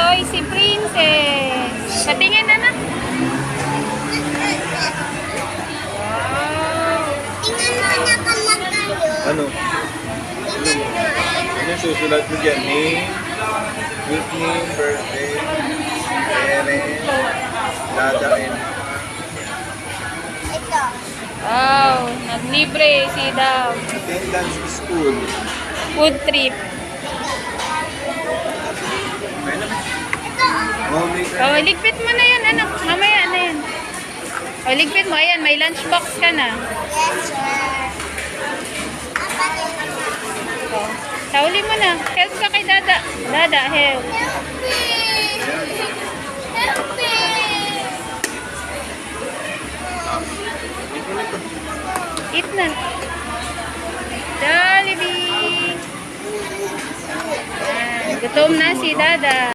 enjoy si Princess. Patingin na na. Ano? Ano yung susulat mo dyan? Name, nickname, birthday, parent, dadain. Wow, naglibre si Daw. Attendance school. Food trip. Oh, ligpit mo na yan, anak. Mamaya na yan. Oh, ligpit mo. Ayan, may lunchbox ka na. Yes, sir. Oh, sauli mo na. Help ka kay Dada. Dada, help. Help me! Eat na. Jollibee. Gutom na si Dada.